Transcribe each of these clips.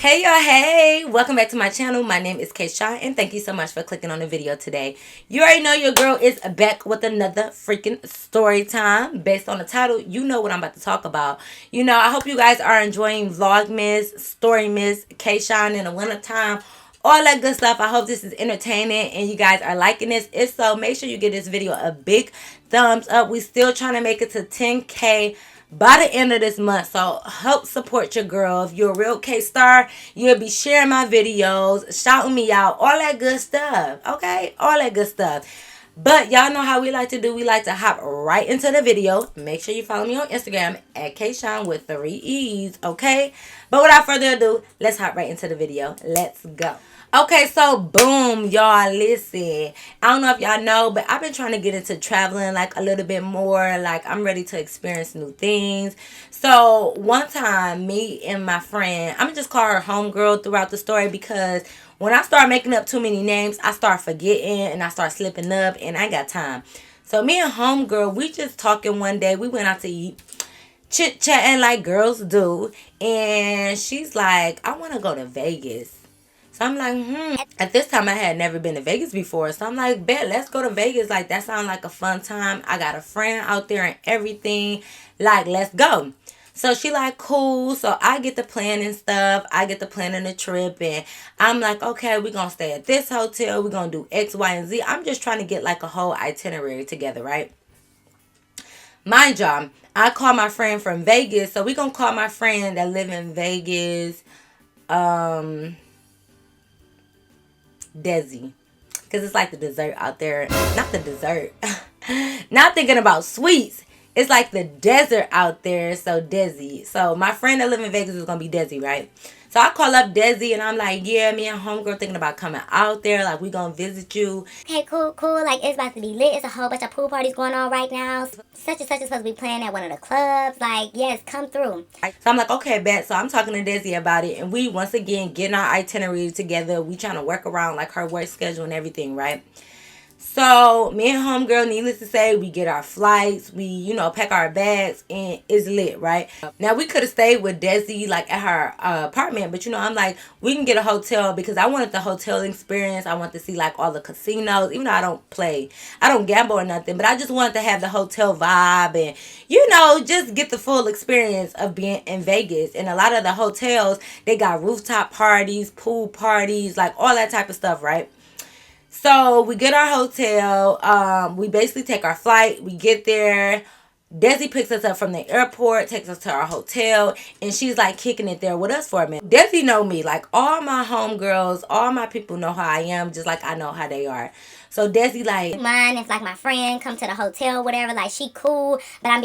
Hey y'all, hey, welcome back to my channel. My name is Kayshawn and thank you so much for clicking on the video today. You already know your girl is back with another freaking story time. Based on the title, you know what I'm about to talk about. I hope you guys are enjoying vlogmas, storymas, Kayshawn in the wintertime, all that good stuff. I hope this is entertaining and you guys are liking this. If so, make sure you give this video a big thumbs up. We still trying to make it to 10K by the end of this month, so help support your girl. If you're a real K-star, you'll be sharing my videos, shouting me out, all that good stuff, okay? All that good stuff. But y'all know how we like to do. We like to hop right into the video. Make sure you follow me on Instagram at Kayshawn with 3 E's, okay? But without further ado, let's hop right into the video. Let's go. Okay, so boom, y'all, listen. I don't know if y'all know, but I've been trying to get into traveling like a little bit more. Like, I'm ready to experience new things. So one time, me and my friend, I'm gonna just call her homegirl throughout the story, because when I start making up too many names, I start forgetting and I start slipping up and I ain't got time. So me and homegirl, we just talking one day. We went out to eat, chit-chatting like girls do. And she's like, I want to go to Vegas. So I'm like, At this time, I had never been to Vegas before. So I'm like, bet, let's go to Vegas. Like, that sounds like a fun time. I got a friend out there and everything. Like, let's go. So she like, cool. So I get the planning stuff. I get the planning the trip. And I'm like, okay, we're going to stay at this hotel. We're going to do X, Y, and Z. I'm just trying to get like a whole itinerary together, right? Mind y'all, I call my friend from Vegas. So we're going to call my friend that live in Vegas, Desi, because it's like the dessert out there. Not the dessert. Not thinking about sweets. It's like the desert out there. So Desi. So my friend that live in Vegas is gonna be Desi, right? So I call up Desi and I'm like, yeah, me and homegirl thinking about coming out there. Like, we gonna visit you. Okay, cool. Like, it's about to be lit. It's a whole bunch of pool parties going on right now. Such and such is supposed to be playing at one of the clubs. Like, yes, come through. So I'm like, okay, bet. So I'm talking to Desi about it. And we, once again, getting our itinerary together. We trying to work around, like, her work schedule and everything, right? So, me and homegirl, needless to say, we get our flights, we, pack our bags, and it's lit, right? Now, we could have stayed with Desi, like, at her apartment, but, I'm like, we can get a hotel, because I wanted the hotel experience. I want to see, like, all the casinos, even though I don't gamble or nothing, but I just wanted to have the hotel vibe and, just get the full experience of being in Vegas. And a lot of the hotels, they got rooftop parties, pool parties, like, all that type of stuff, right? So we get our hotel. We basically take our flight. We get there. Desi picks us up from the airport, takes us to our hotel, and she's like kicking it there with us for a minute. Desi know me. Like, all my homegirls, all my people know how I am, just like I know how they are. So Desi like, mine, if like my friend come to the hotel, whatever, like, she cool, but I'm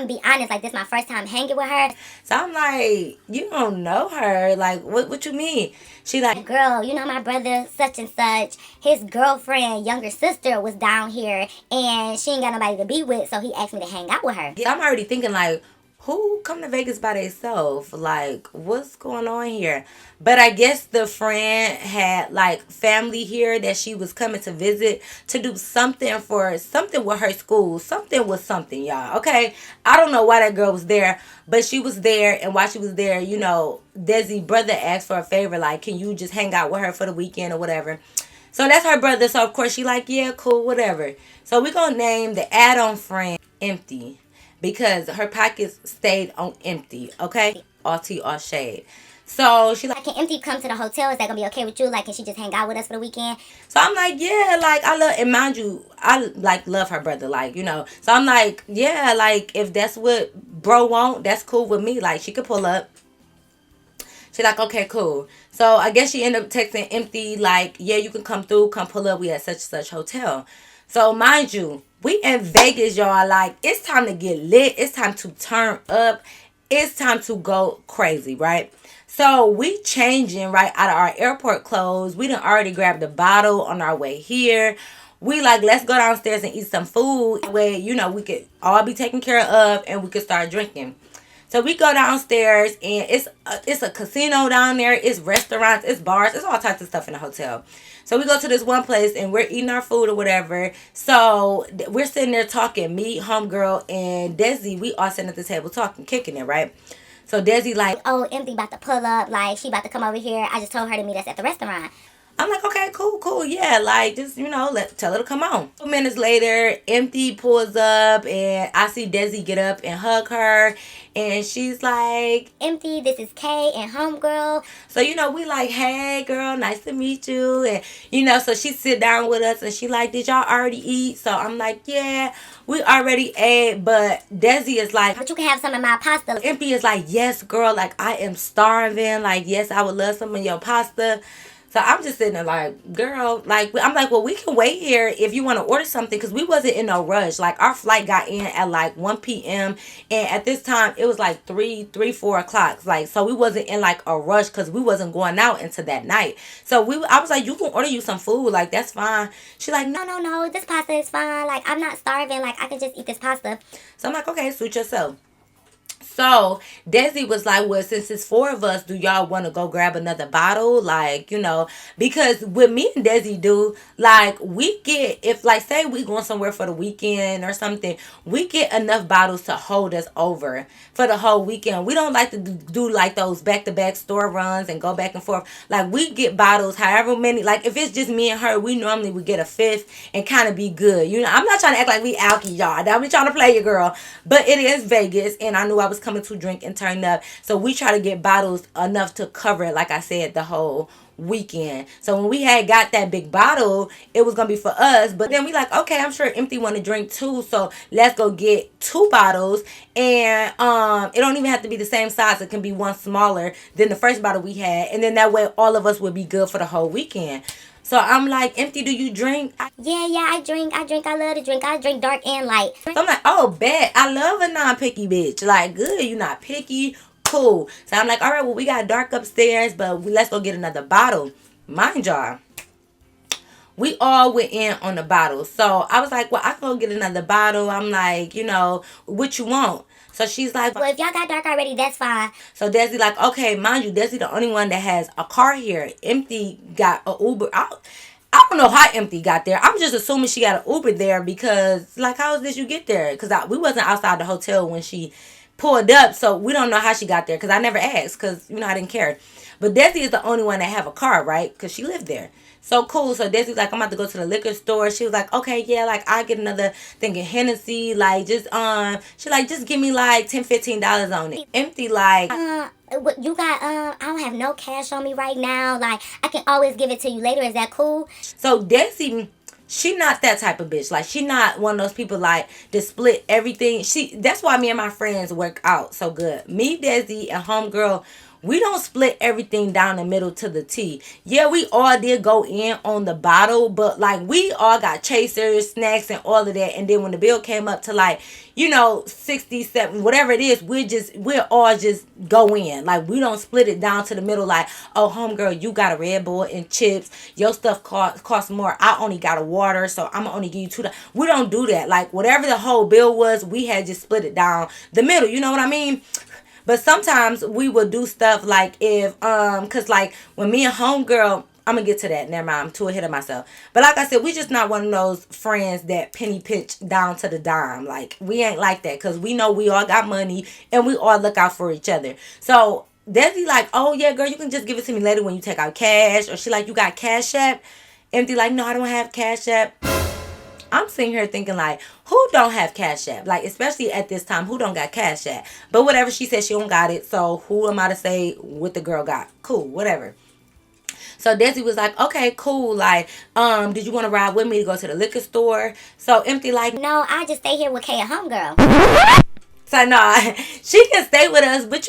be honest, like, this my first time hanging with her. So I'm like, you don't know her. Like, what you mean? She like, girl, my brother such and such, his girlfriend, younger sister was down here and she ain't got nobody to be with, so he asked me to hang out with her. Yeah, I'm already thinking like, who come to Vegas by themselves? Like, what's going on here? But I guess the friend had like family here that she was coming to visit to do something with her school. Something was something, y'all. Okay? I don't know why that girl was there, but she was there. And while she was there, Desi's brother asked for a favor. Like, can you just hang out with her for the weekend or whatever? So that's her brother. So, of course, she like, yeah, cool, whatever. So we're going to name the add-on friend Empty, because her pockets stayed on empty, okay? All tea, all shade. So she like, can Empty come to the hotel? Is that gonna be okay with you? Like, can she just hang out with us for the weekend? So I'm like, yeah, like, I love, and mind you, I like love her brother, like, So I'm like, yeah, like, if that's what bro want, that's cool with me. Like, she could pull up. She like, okay, cool. So I guess she ended up texting Empty like, yeah, you can come through, come pull up. We at such and such hotel. So mind you, we in Vegas, y'all. Like, it's time to get lit. It's time to turn up. It's time to go crazy, right? So we changing right out of our airport clothes. We done already grabbed a bottle on our way here. We like, let's go downstairs and eat some food where, we could all be taken care of and we could start drinking. So we go downstairs and it's a casino down there. It's restaurants, it's bars, it's all types of stuff in the hotel. So we go to this one place and we're eating our food or whatever. So we're sitting there talking, me, homegirl, and Desi. We all sitting at the table talking, kicking it, right? So Desi like, oh, Empty about to pull up, like she about to come over here. I just told her to meet us at the restaurant. I'm like, okay, cool, yeah, like, just, tell her to come on. 2 minutes later, Empty pulls up, and I see Desi get up and hug her, and she's like, Empty, this is Kay and homegirl. So, we like, hey, girl, nice to meet you, and, so she sit down with us, and she like, did y'all already eat? So I'm like, yeah, we already ate, but Desi is like, but you can have some of my pasta. Empty is like, yes, girl, like, I am starving, like, yes, I would love some of your pasta. So I'm just sitting there like, girl, like, I'm like, well, we can wait here if you want to order something, because we wasn't in no rush. Like, our flight got in at like 1 p.m. and at this time it was like 4 o'clock. Like, so we wasn't in like a rush because we wasn't going out into that night. So I was like, you can order you some food, like, that's fine. She's like, no, this pasta is fine. Like, I'm not starving. Like, I can just eat this pasta. So I'm like, okay, suit yourself. So Desi was like, well, since it's 4 of us, do y'all want to go grab another bottle? Like, because what me and Desi do, like, we get, if like, say we going somewhere for the weekend or something, we get enough bottles to hold us over for the whole weekend. We don't like to do like those back-to-back store runs and go back and forth. Like, we get bottles however many, like, if it's just me and her, we normally would get a 5th and kind of be good. I'm not trying to act like we alky, y'all. Now we trying to play your girl, but it is Vegas, and I knew I was coming to drink and turn up, so we try to get bottles enough to cover it, like I said, the whole weekend. So when we had got that big bottle, it was gonna be for us, but then we like, okay, I'm sure Empty want to drink too, so let's go get 2 bottles, and it don't even have to be the same size. It can be one smaller than the first bottle we had, and then that way all of us would be good for the whole weekend. So I'm like, Empty, do you drink? Yeah, I drink. I love to drink. I drink dark and light. So I'm like, oh, bet. I love a non-picky bitch. Like, good, you not picky. Cool. So I'm like, all right, well, we got dark upstairs, but let's go get another bottle. Mind y'all, we all went in on the bottle. So I was like, well, I can go get another bottle. I'm like, what you want? So she's like, well, if y'all got dark already, that's fine. So Desi like, okay, mind you, Desi the only one that has a car here. Empty got a Uber. I don't know how Empty got there. I'm just assuming she got an Uber there because, like, how did you get there? Because we wasn't outside the hotel when she pulled up, so we don't know how she got there because I never asked because, I didn't care. But Desi is the only one that have a car, right? Because she lived there. So cool. So Desi's like, I'm about to go to the liquor store. She was like, okay, yeah, like, I get another thing of Hennessy. Like, just, she like, just give me like $10-15 on it. Empty like, you got, I don't have no cash on me right now. Like, I can always give it to you later. Is that cool? So Desi, she not that type of bitch. Like, she not one of those people like to split everything. That's why me and my friends work out so good. Me, Desi, and homegirl, we don't split everything down the middle to the T. Yeah, we all did go in on the bottle, but like, we all got chasers, snacks, and all of that. And then when the bill came up to like, 67, whatever it is, we're all just go in. Like, we don't split it down to the middle like, oh, homegirl, you got a Red Bull and chips. Your stuff costs more. I only got a water, so I'm gonna only give you $2. We don't do that. Like, whatever the whole bill was, we had just split it down the middle. You know what I mean? But sometimes we will do stuff like if, cause like when me and homegirl, I'm gonna get to that. Never mind, I'm too ahead of myself. But like I said, we just not one of those friends that penny pitch down to the dime. Like, we ain't like that, cause we know we all got money and we all look out for each other. So Desi like, oh yeah, girl, you can just give it to me later when you take out cash. Or she like, you got Cash App? Empty like, no, I don't have Cash App. I'm sitting here thinking like, who don't have Cash App? Like, especially at this time, who don't got Cash App? But whatever, she said she don't got it. So who am I to say what the girl got? Cool, whatever. So Desi was like, okay, cool. Like, did you want to ride with me to go to the liquor store? So Empty like, no, I just stay here with Kay and homegirl. So no, she can stay with us, but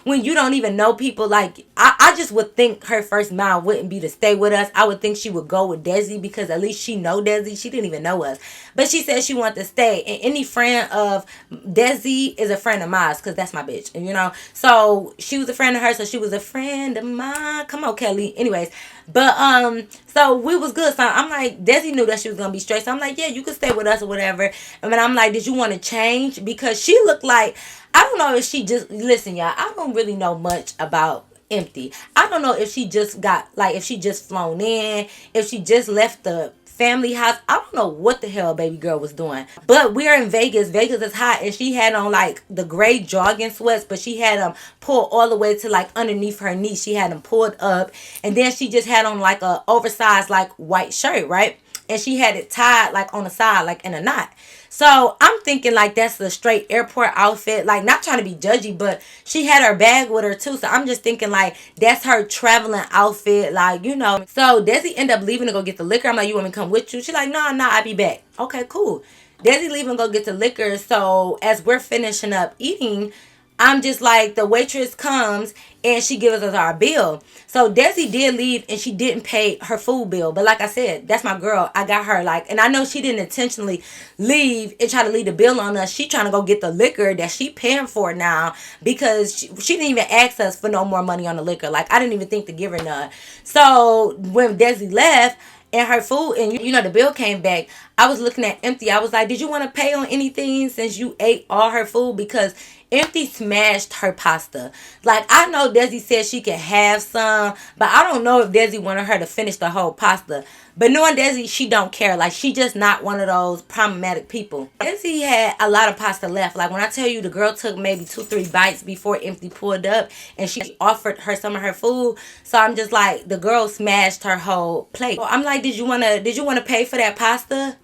when you don't even know people, like, I just would think her first mind wouldn't be to stay with us. I would think she would go with Desi because at least she know Desi. She didn't even know us, but she said she wanted to stay. And any friend of Desi is a friend of mine because that's my bitch, So she was a friend of hers, so she was a friend of mine. Come on, Kelly. Anyways, but so we was good. So I'm like, Desi knew that she was gonna be straight. So I'm like, yeah, you can stay with us or whatever. And then I'm like, did you want to change? Because she looked like, I don't know if she just, listen, y'all, I don't really know much about Empty. I don't know if she just got, like, if she just flown in, if she just left the family house. I don't know what the hell baby girl was doing. But we're in Vegas. Vegas is hot. And she had on like the gray jogging sweats. But she had them pulled all the way to like underneath her knee. She had them pulled up. And then she just had on like a oversized like white shirt, right? And she had it tied like on the side, like in a knot. So I'm thinking like that's a straight airport outfit. Like, not trying to be judgy, but she had her bag with her too. So I'm just thinking like that's her traveling outfit. Like, you know. So Desi ended up leaving to go get the liquor. I'm like, you want me to come with you? She's like, no, I'll be back. Okay, cool. Desi leaving to go get the liquor. So as we're finishing up eating, I'm just like, the waitress comes and she gives us our bill. So Desi did leave and she didn't pay her food bill. But like I said, that's my girl. I got her like, and I know she didn't intentionally leave and try to leave the bill on us. She trying to go get the liquor that she paying for now, because she didn't even ask us for no more money on the liquor. Like, I didn't even think to give her none. So when Desi left, and her food, and you know, the bill came back, I was looking at Empty. I was like, did you want to pay on anything since you ate all her food? Because Empty smashed her pasta. Like, I know Desi said she could have some, but I don't know if Desi wanted her to finish the whole pasta. But knowing Desi, she don't care. Like, she just not one of those problematic people. Desi had a lot of pasta left. Like, when I tell you, the girl took maybe 2-3 bites before Empty pulled up, and she offered her some of her food. So I'm just like, the girl smashed her whole plate. So I'm like, did you wanna pay for that pasta?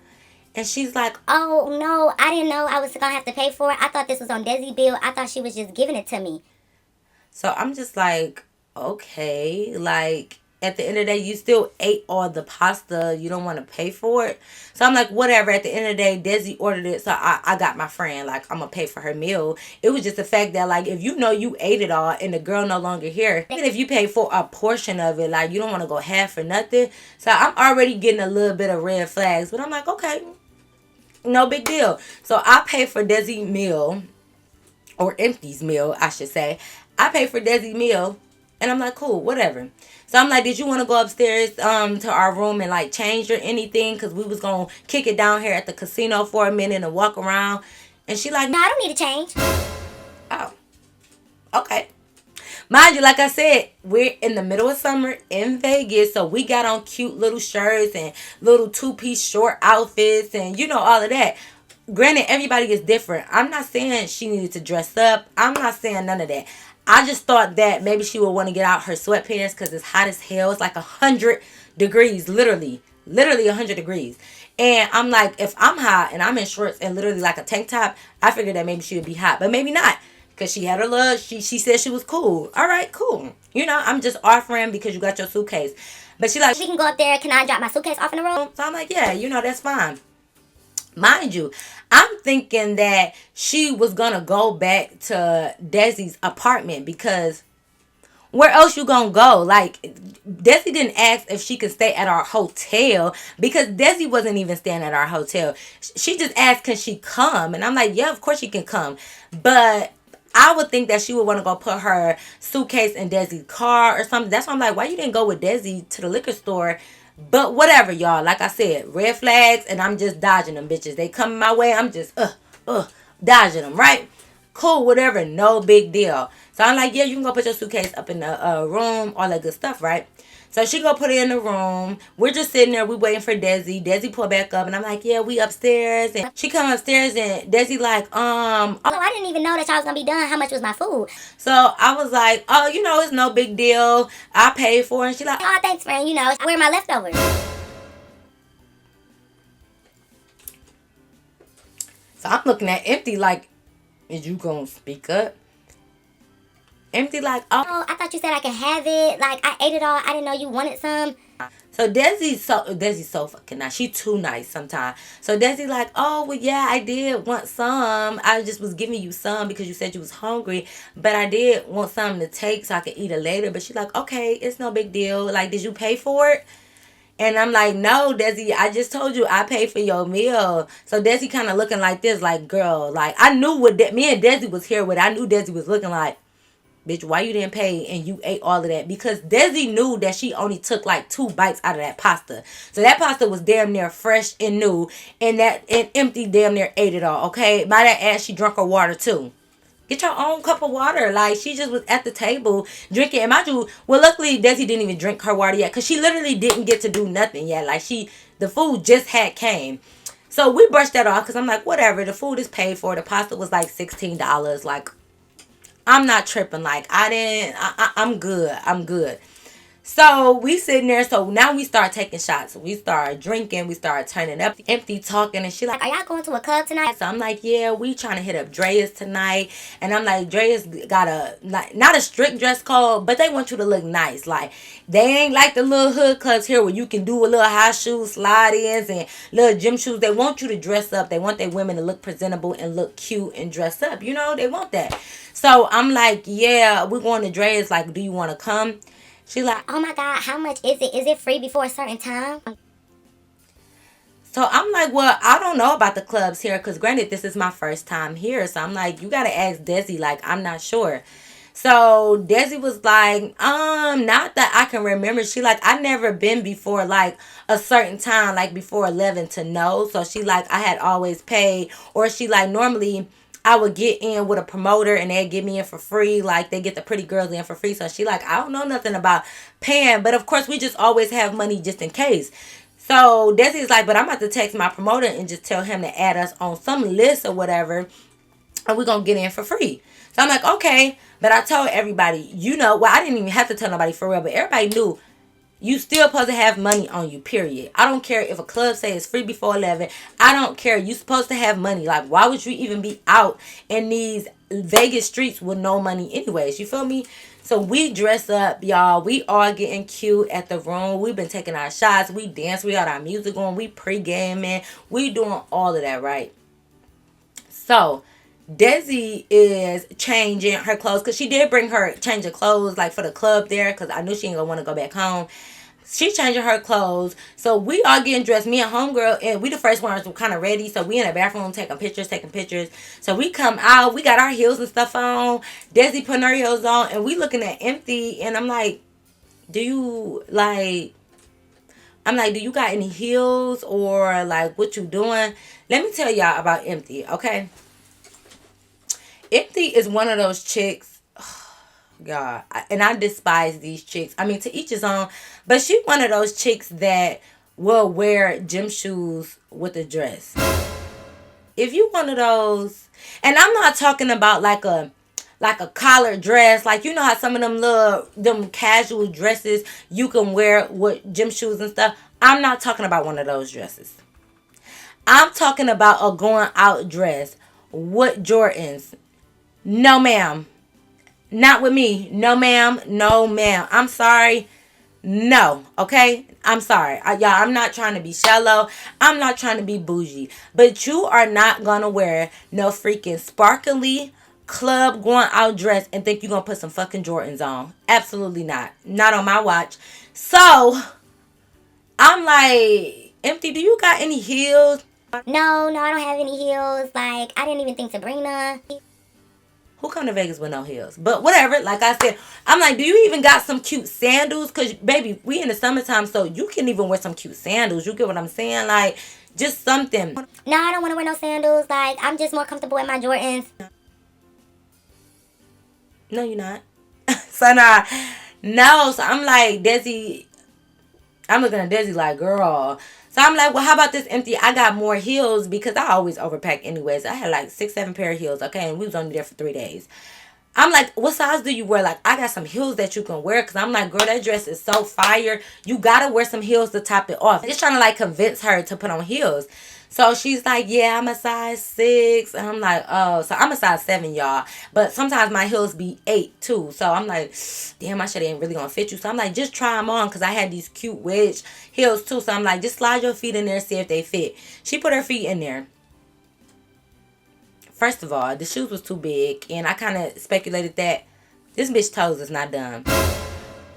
And she's like, oh no, I didn't know I was gonna have to pay for it. I thought this was on Desi bill. I thought she was just giving it to me. So I'm just like, okay, like, at the end of the day, you still ate all the pasta. You don't want to pay for it. So I'm like, whatever. At the end of the day, Desi ordered it. So I got my friend. Like, I'm going to pay for her meal. It was just the fact that, like, if you know you ate it all and the girl no longer here, even if you pay for a portion of it, like, you don't want to go half for nothing. So I'm already getting a little bit of red flags. But I'm like, okay, no big deal. So I pay for Desi meal, or Empty's meal, I should say. I pay for Desi meal. And I'm like, cool, whatever. So I'm like, did you want to go upstairs to our room and like change or anything? Because we was going to kick it down here at the casino for a minute and walk around. And she like, No, I don't need to change. oh, okay. Mind you, like I said, we're in the middle of summer in Vegas. So we got on cute little shirts and little 2-piece short outfits and, you know, all of that. Granted, everybody is different. I'm not saying she needed to dress up. I'm not saying none of that. I just thought that maybe she would want to get out her sweatpants because it's hot as hell. It's like 100 degrees, literally 100 degrees. And I'm like, if I'm hot and I'm in shorts and literally like a tank top, I figured that maybe she would be hot, but maybe not, because she had her love. She said she was cool. All right, cool. You know, I'm just offering because you got your suitcase. But she like, We can go up there. Can I drop my suitcase off in the room? so I'm like, yeah, you know, that's fine. Mind you, I'm thinking that she was gonna go back to Desi's apartment, because where else you gonna go? Like, Desi didn't ask if she could stay at our hotel, because Desi wasn't even staying at our hotel. She just asked, can she come? And I'm like, yeah, of course she can come. But I would think that she would want to go put her suitcase in Desi's car or something. That's why I'm like, why you didn't go with Desi to the liquor store? But whatever, y'all. Like I said, red flags, and I'm just dodging them bitches. They come my way, I'm just dodging them, right? Cool, whatever, no big deal. So I'm like, yeah, you can go put your suitcase up in the room, all that good stuff, right? So she go put it in the room. We're just sitting there. We waiting for Desi. Desi pull back up, and I'm like, yeah, we upstairs. And she come upstairs, and Desi like, Oh, I didn't even know that y'all was gonna be done. How much was my food? So I was like, oh, you know, it's no big deal. I paid for it. And she like, Oh, thanks, friend. You know, where are my leftovers? so I'm looking at Empty like, is you gonna speak up? Empty like, oh. Oh, I thought you said I could have it. Like, I ate it all. I didn't know you wanted some. So Desi's so fucking nice. She too nice sometimes. So Desi like, oh, well, yeah, I did want some. I just was giving you some because you said you was hungry. But I did want something to take so I could eat it later. But she's like, okay, it's no big deal. Like, did you pay for it? And I'm like, no, Desi, I just told you I paid for your meal. So Desi kind of looking like this, like, girl, like, I knew what me and Desi was here with. I knew Desi was looking like, bitch, why you didn't pay and you ate all of that? Because Desi knew that she only took like 2 bites out of that pasta. So that pasta was damn near fresh and new. And Empty damn near ate it all, okay? By that ass, she drunk her water too. Get your own cup of water. Like, she just was at the table drinking. And mind you, well, luckily, Desi didn't even drink her water yet. Because she literally didn't get to do nothing yet. Like, the food just had came. So we brushed that off because I'm like, whatever. The food is paid for. The pasta was like $16. Like, I'm not tripping. Like, I'm good. I'm good. So we sitting there. So now we start taking shots. We start drinking. We start turning up, empty talking. And she like, Are y'all going to a club tonight? so I'm like, yeah, we trying to hit up Drea's tonight. And I'm like, Drea's got like, not a strict dress code, but they want you to look nice. Like, they ain't like the little hood clubs here where you can do a little high shoes, slide-ins, and little gym shoes. They want you to dress up. They want their women to look presentable and look cute and dress up. You know, they want that. So I'm like, yeah, we're going to Drea's. Like, do you want to come? She like, Oh my God, how much is it? Is it free before a certain time? so I'm like, well, I don't know about the clubs here because granted, this is my first time here. So I'm like, you got to ask Desi. Like, I'm not sure. So Desi was like, not that I can remember. She like, I never been before like a certain time, like before 11 to know. So she like, I had always paid. Or she like, normally I would get in with a promoter and they'd get me in for free. Like, they get the pretty girls in for free. So she like, I don't know nothing about paying. But of course, we just always have money just in case. So Desi's like, but I'm about to text my promoter and just tell him to add us on some list or whatever. And we're going to get in for free. So I'm like, okay. But I told everybody, you know, well, I didn't even have to tell nobody for real. But everybody knew you still supposed to have money on you, period. I don't care if a club say it's free before 11. I don't care. You supposed to have money. Like, why would you even be out in these Vegas streets with no money anyways? You feel me? So we dress up, y'all. We all getting cute at the room. We've been taking our shots. We dance. We got our music on. We pre-gaming. We doing all of that, right? So Desi is changing her clothes because she did bring her change of clothes like for the club there because I knew she ain't gonna want to go back home. She changing her clothes. So we all getting dressed. Me and homegirl, and we the first ones were kind of ready. So we in the bathroom taking pictures. So we come out. We got our heels and stuff on. Desi putting her heels on. And we looking at Empty. And I'm like, do you got any heels or like what you doing? Let me tell y'all about Empty, okay? Empty is one of those chicks. God, and I despise these chicks. I mean, to each his own, but she one of those chicks that will wear gym shoes with a dress. If you one of those, and I'm not talking about like a collared dress, like you know how some of them casual dresses you can wear with gym shoes and stuff. I'm not talking about one of those dresses. I'm talking about a going out dress with Jordans. No, ma'am. Not with me. No, ma'am. No, ma'am. I'm sorry. No. Okay? I'm sorry. Y'all, I'm not trying to be shallow. I'm not trying to be bougie. But you are not going to wear no freaking sparkly club going out dress and think you're going to put some fucking Jordans on. Absolutely not. Not on my watch. So, I'm like, Empty, do you got any heels? No, I don't have any heels. Like, I didn't even think to bring none. Who come to Vegas with no heels? But whatever, like I said, I'm like, do you even got some cute sandals? Because, baby, we in the summertime, so you can even wear some cute sandals. You get what I'm saying? Like, just something. No, I don't want to wear no sandals. Like, I'm just more comfortable in my Jordans. No, you're not. So, nah. No, so I'm like, Desi, I'm looking at Desi like, girl. So I'm like, well, how about this, Empty? I got more heels because I always overpack anyways. I had like 6-7 pair of heels, okay? And we was only there for 3 days. I'm like, what size do you wear? Like, I got some heels that you can wear. Because I'm like, girl, that dress is so fire. You got to wear some heels to top it off. Just trying to, like, convince her to put on heels. So she's like, yeah, I'm a size 6. And I'm like, oh. So I'm a size 7, y'all. But sometimes my heels be 8, too. So I'm like, damn, my shit ain't really going to fit you. So I'm like, just try them on. Because I had these cute wedge heels, too. So I'm like, just slide your feet in there and see if they fit. She put her feet in there. First of all, the shoes was too big. And I kind of speculated that this bitch toes is not done.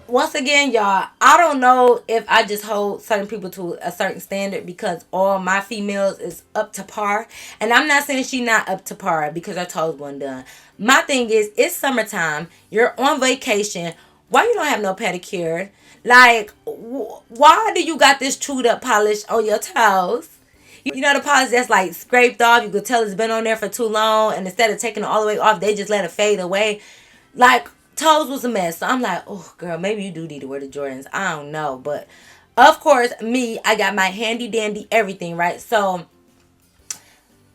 Once again, y'all, I don't know if I just hold certain people to a certain standard because all my females is up to par. And I'm not saying she not up to par because her toes wasn't done. My thing is, it's summertime. You're on vacation. Why you don't have no pedicure? Like, why do you got this chewed up polish on your toes? You know the polish that's like scraped off. You could tell it's been on there for too long, and instead of taking it all the way off, they just let it fade away. Like, toes was a mess. So I'm like, oh girl, maybe you do need to wear the Jordans. I don't know, but of course, me, I got my handy dandy everything, right? So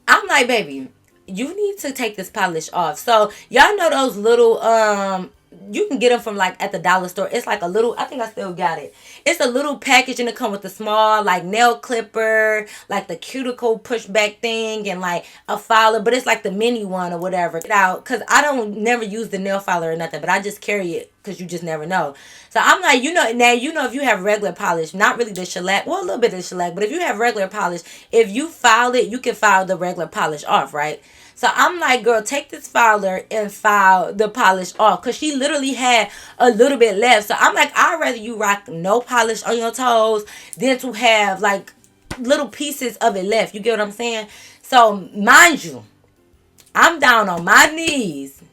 I'm like, baby, you need to take this polish off. So y'all know those little you can get them from like at the dollar store. It's like a little, I think I still got it. It's a little package and it come with a small like nail clipper, like the cuticle pushback thing, and like a filer, but it's like the mini one or whatever. Out, cause I don't never use the nail filer or nothing, but I just carry it because you just never know. So I'm like, now if you have regular polish, not really the shellac, well a little bit of shellac, but if you have regular polish, if you file it, you can file the regular polish off, right? So I'm like, girl, take this filer and file the polish off. Because she literally had a little bit left. So I'm like, I'd rather you rock no polish on your toes than to have like little pieces of it left. You get what I'm saying? So mind you, I'm down on my knees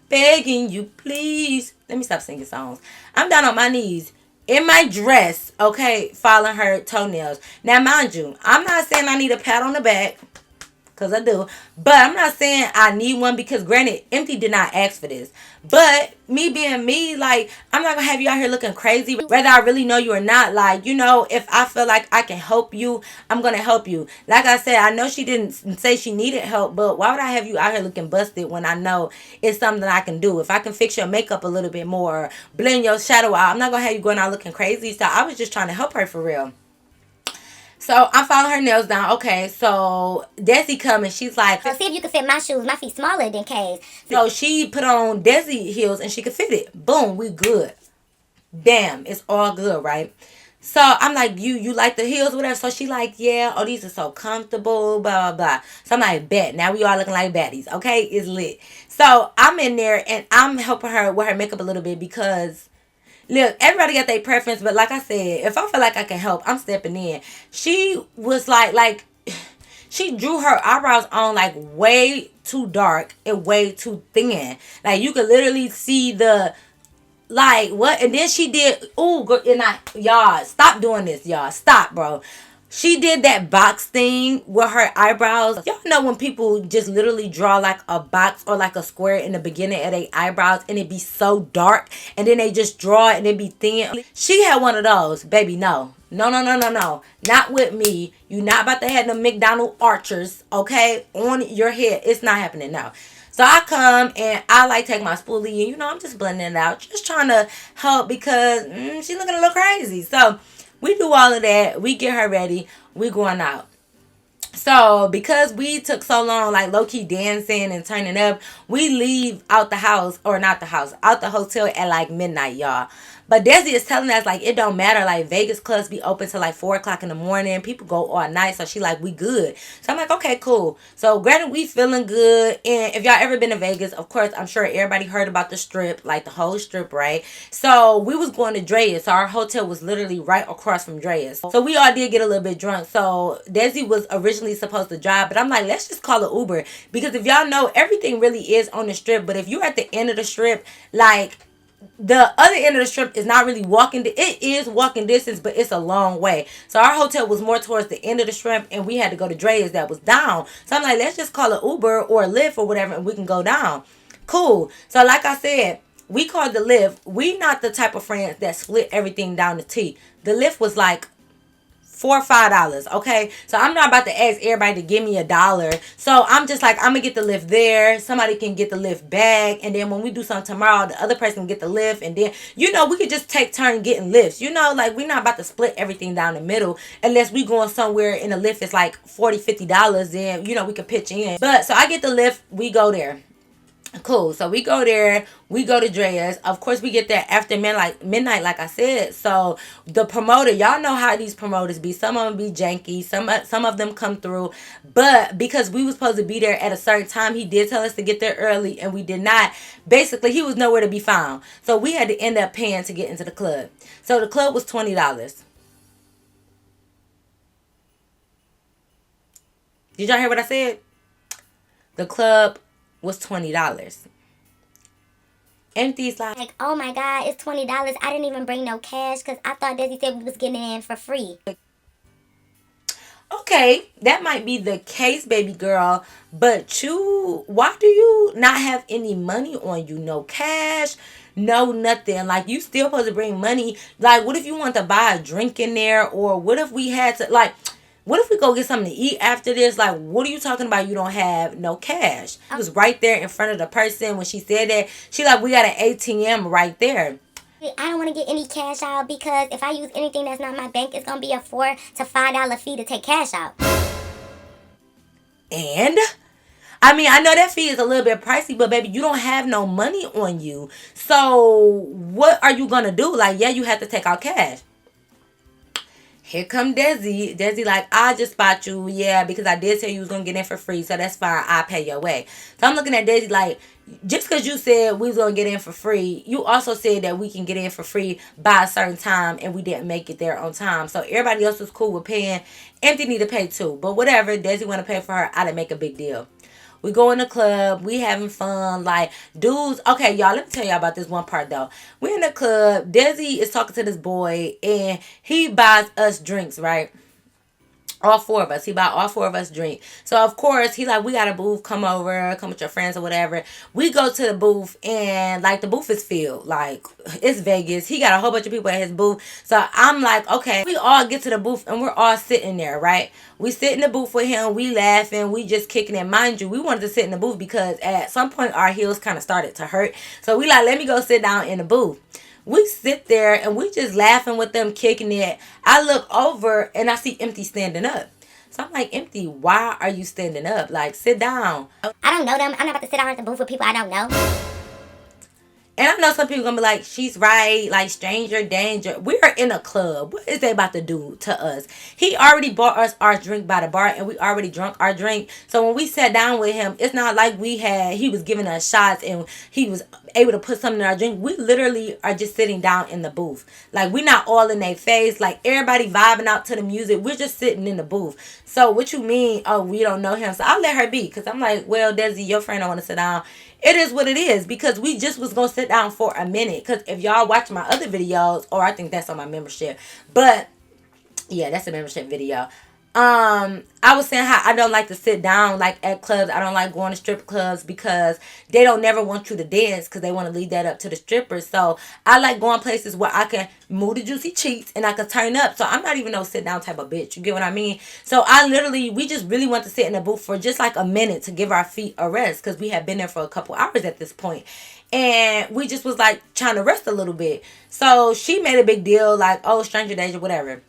begging you, please. Let me stop singing songs. I'm down on my knees in my dress, okay, filing her toenails. Now, mind you, I'm not saying I need a pat on the back. Because I do. But I'm not saying I need one because granted, Empty did not ask for this. But me being me, like, I'm not going to have you out here looking crazy. Whether I really know you or not, like, if I feel like I can help you, I'm going to help you. Like I said, I know she didn't say she needed help, but why would I have you out here looking busted when I know it's something that I can do? If I can fix your makeup a little bit more, blend your shadow out, I'm not going to have you going out looking crazy. So I was just trying to help her for real. So I'm filing her nails down. Okay, so Desi coming. She's like, so see if you can fit my shoes. My feet smaller than Kay's. So she put on Desi heels and she could fit it. Boom, we good. Bam, it's all good, right? So I'm like, you like the heels, whatever. So she like, yeah, oh, these are so comfortable, blah, blah, blah. So I'm like, bet. Now we all looking like baddies, okay? It's lit. So I'm in there and I'm helping her with her makeup a little bit because look, everybody got their preference, but like I said, if I feel like I can help, I'm stepping in. She was like, she drew her eyebrows on like way too dark and way too thin. Like you could literally see the, like what? And then she did, y'all, stop doing this, y'all. Stop, bro. She did that box thing with her eyebrows. Y'all know when people just literally draw like a box or like a square in the beginning of their eyebrows and it be so dark and then they just draw it and it be thin. She had one of those. Baby, no. No, no, no, no, no. Not with me. You not about to have the McDonald archers, okay, on your head. It's not happening now. So I come and I like take my spoolie and I'm just blending it out. Just trying to help because she looking a little crazy. So we do all of that. We get her ready. We going out. So because we took so long, like low-key dancing and turning up, we leave out the house, or not the house, out the hotel at like midnight, y'all. But Desi is telling us like it don't matter. Like Vegas clubs be open till like 4 o'clock in the morning. People go all night. So she like, we good. So I'm like, okay, cool. So granted, we feeling good. And if y'all ever been to Vegas, of course, I'm sure everybody heard about the strip, like the whole strip, right? So we was going to Dreas. So our hotel was literally right across from Dreas. So we all did get a little bit drunk. So Desi was originally supposed to drive, but I'm like, let's just call it Uber. Because if y'all know, everything really is on the strip. But if you're at the end of the strip, like the other end of the strip is not really walking. It is walking distance, but it's a long way. So our hotel was more towards the end of the strip, and we had to go to Dre's that was down. So I'm like, let's just call it Uber or Lyft or whatever, and we can go down. Cool. So like I said, we called the Lyft. We not the type of friends that split everything down to T. The Lyft was like $4 or $5, okay? So I'm not about to ask everybody to give me $1. So I'm just like, I'm gonna get the Lyft there. Somebody can get the Lyft back, and then when we do something tomorrow, the other person can get the Lyft, and then we could just take turn getting lifts. Like we're not about to split everything down the middle unless we going somewhere in a Lyft it's like $40-$50. Then we could pitch in. But so I get the Lyft, we go there. Cool. So we go there. We go to Drea's. Of course, we get there after midnight, like I said. So the promoter, y'all know how these promoters be. Some of them be janky. Some of them come through. But because we was supposed to be there at a certain time, he did tell us to get there early, and we did not. Basically, he was nowhere to be found. So we had to end up paying to get into the club. So the club was $20. Did y'all hear what I said? The club was $20. Empty's like, oh my God, it's $20. I didn't even bring no cash because I thought Desi said we was getting in for free. Okay, that might be the case, baby girl. But why do you not have any money on you? No cash, no nothing. Like, you still supposed to bring money. Like, what if you want to buy a drink in there? Or what if we had to, like, what if we go get something to eat after this? Like, what are you talking about? You don't have no cash. I was right there in front of the person when she said that. She like, we got an ATM right there. I don't want to get any cash out because if I use anything that's not my bank, it's going to be a $4 to $5 fee to take cash out. And I mean, I know that fee is a little bit pricey, but baby, you don't have no money on you. So what are you gonna do? Like, yeah, you have to take out cash. Here come Desi. Desi like, I just spot you, yeah, because I did tell you was gonna get in for free, so that's fine. I'll pay your way. So I'm looking at Desi like, just because you said we was gonna get in for free, you also said that we can get in for free by a certain time, and we didn't make it there on time. So everybody else was cool with paying. Empty need to pay too, but whatever. Desi want to pay for her. I didn't make a big deal. We go in the club. We having fun. Like, dudes. Okay, y'all, let me tell y'all about this one part, though. We in the club. Desi is talking to this boy, and he buys us drinks, right? All four of us. He bought all four of us drink. So, of course, he like, we got a booth. Come over. Come with your friends or whatever. We go to the booth, and, like, the booth is filled. Like, it's Vegas. He got a whole bunch of people at his booth. So, I'm like, okay. We all get to the booth, and we're all sitting there, right? We sit in the booth with him. We laughing. We just kicking it. Mind you, we wanted to sit in the booth because at some point, our heels kind of started to hurt. So, we like, let me go sit down in the booth. We sit there and we just laughing with them, kicking it. I look over and I see Empty standing up. So I'm like, Empty, why are you standing up? Like, sit down. I don't know them. I'm not about to sit down at the booth with people I don't know. And I know some people gonna be like, she's right, like stranger danger. We are in a club. What is they about to do to us? He already bought us our drink by the bar and we already drunk our drink. So when we sat down with him, it's not like he was giving us shots and he was able to put something in our drink. We literally are just sitting down in the booth. Like, we not all in their face. Like, everybody vibing out to the music. We're just sitting in the booth. So what you mean, oh, we don't know him? So I'll let her be. Because I'm like, well, Desi, your friend don't want to sit down. It is what it is, because we just was going to sit down for a minute. Because if y'all watch my other videos, or I think that's on my membership. But, yeah, that's a membership video. I was saying how I don't like to sit down like at clubs. I don't like going to strip clubs because they don't never want you to dance because they want to leave that up to the strippers. So I like going places where I can move the juicy cheeks and I can turn up. So I'm not even no sit down type of bitch. You get what I mean? So we just really want to sit in the booth for just like a minute to give our feet a rest because we had been there for a couple hours at this point. And we just was like trying to rest a little bit. So she made a big deal like, oh, stranger danger, whatever.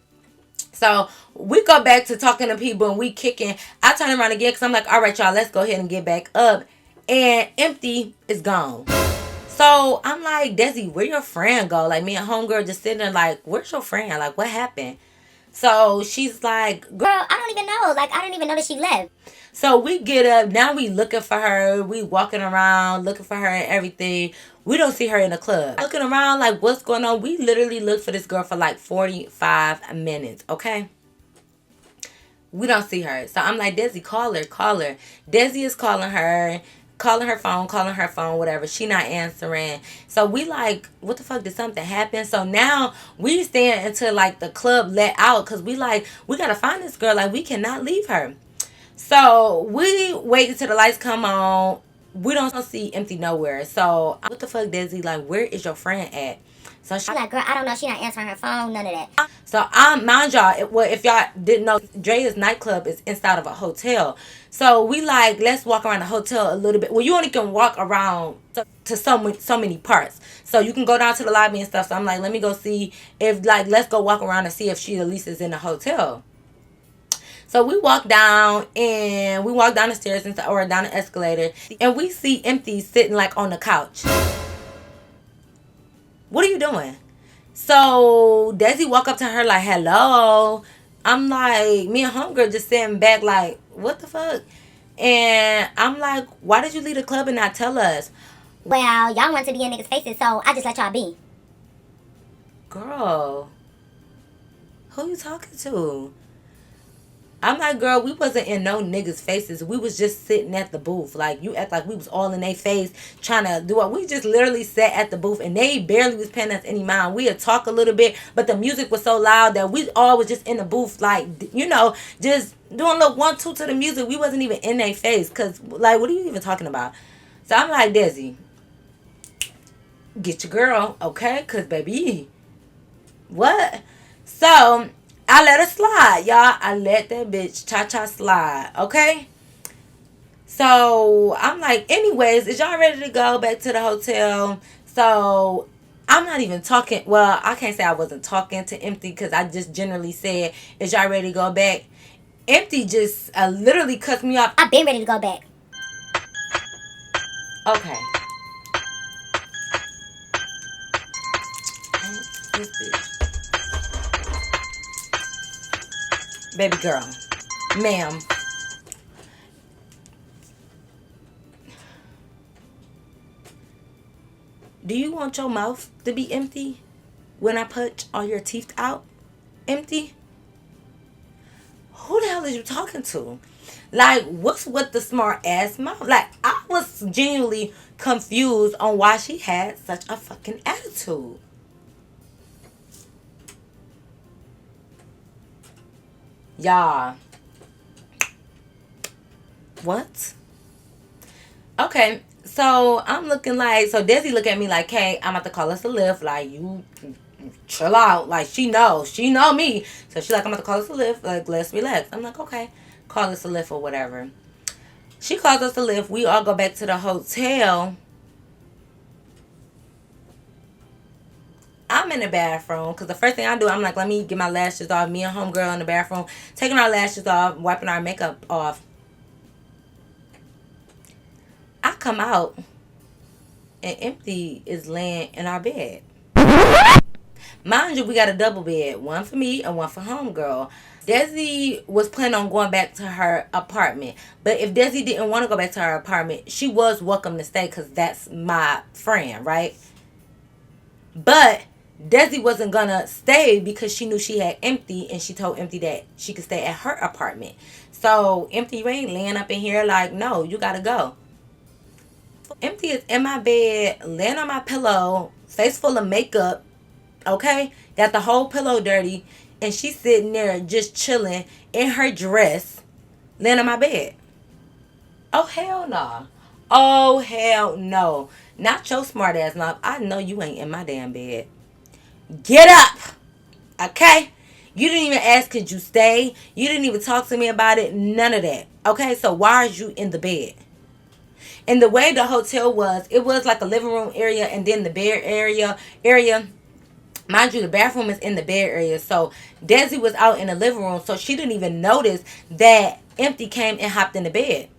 So we go back to talking to people and we kicking. I turn around again because I'm like, all right, y'all, let's go ahead and get back up. And Empty is gone. So I'm like, Desi, where your friend go? Like, me and homegirl just sitting there like, where's your friend? Like, what happened? So she's like, girl, I don't even know. Like, I didn't even know that she left. So we get up. Now we looking for her. We walking around looking for her and everything. We don't see her in the club. Looking around like, what's going on? We literally looked for this girl for like 45 minutes, okay? We don't see her. So I'm like, Desi, call her. Desi is calling her phone, whatever. She not answering. So we like, what the fuck, did something happen? So now we stand until like the club let out because we like, we got to find this girl. Like, we cannot leave her. So we wait until the lights come on. We don't see Empty nowhere. So what the fuck, Desi? Like, where is your friend at? So I'm like, girl, I don't know. She not answering her phone. None of that. So mind y'all, if y'all didn't know, Drea's nightclub is inside of a hotel. So we like, let's walk around the hotel a little bit. Well, you only can walk around to so many parts. So you can go down to the lobby and stuff. So I'm like, let me go see if like, let's go walk around and see if she at least is in the hotel. So we walk down the stairs or down the escalator and we see Empty sitting like on the couch. What are you doing? So Desi walk up to her like, hello. I'm like, me and homegirl just sitting back like, what the fuck? And I'm like, why did you leave the club and not tell us? Well, y'all want to be in niggas' faces, so I just let y'all be. Girl, who you talking to? I'm like, girl, we wasn't in no niggas' faces. We was just sitting at the booth. Like, you act like we was all in their face trying to do what. We just literally sat at the booth and they barely was paying us any mind. We had talk a little bit, but the music was so loud that we all was just in the booth, like, you know, just doing a little 1-2 to the music. We wasn't even in their face. Because, like, what are you even talking about? So I'm like, Desi, get your girl, okay? Because, baby, what? So I let her slide, y'all. I let that bitch cha-cha slide, okay? So I'm like, anyways, is y'all ready to go back to the hotel? So I'm not even talking. Well, I can't say I wasn't talking to Empty because I just generally said, is y'all ready to go back? Empty just literally cuts me off. I've been ready to go back. Okay. This bitch. Baby girl. Ma'am. Do you want your mouth to be empty when I punch all your teeth out? Empty? Who the hell is you talking to? Like, what's with the smart ass mouth? Like, I was genuinely confused on why she had such a fucking attitude. Y'all. What? Okay, so I'm looking like, so Desi look at me like, hey, I'm about to call us a lift. Like, you chill out. Like, she know me. So she like, I'm about to call us a lift. Like, let's relax. I'm like, okay, call us a lift or whatever. She calls us a lift. We all go back to the hotel. I'm in the bathroom because the first thing I do, I'm like, let me get my lashes off. Me and homegirl in the bathroom, taking our lashes off, wiping our makeup off. I come out and Empty is laying in our bed. Mind you, we got a double bed, one for me and one for homegirl. Desi was planning on going back to her apartment, but if Desi didn't want to go back to her apartment, she was welcome to stay because that's my friend, right? But Desi wasn't gonna stay because she knew she had Empty, and she told Empty that she could stay at her apartment. So Empty, you ain't laying up in here like, no, you gotta go. Empty is in my bed, laying on my pillow, face full of makeup, okay? Got the whole pillow dirty, and she's sitting there just chilling in her dress, laying on my bed. Oh, hell no. Oh, hell no. Not your smart ass mouth. I know you ain't in my damn bed. Get up, okay? You didn't even ask, could you stay? You didn't even talk to me about it. None of that. Okay, so why are you in the bed? And the way the hotel was, it was like a living room area and then the bed area. Mind you, the bathroom is in the bed area. So Desi was out in the living room, so she didn't even notice that Empty came and hopped in the bed.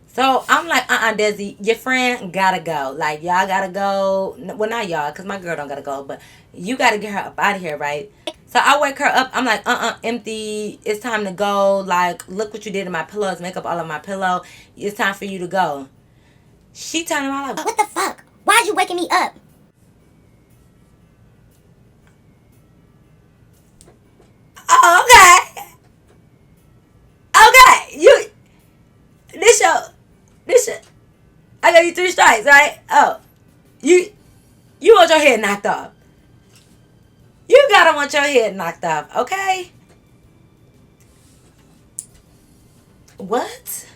So I'm like, Desi, your friend gotta go. Like, y'all gotta go. Well, not y'all, because my girl don't gotta go, but you gotta get her up out of here, right? So I wake her up. I'm like, Empty, it's time to go. Like, look what you did to my pillows, make up all of my pillow. It's time for you to go. She turned around like, What the fuck? Why'd you waking me up? oh, okay. Okay. This your, I gave you 3 strikes, right? Oh, you want your head knocked off. You gotta want your head knocked off, okay? What?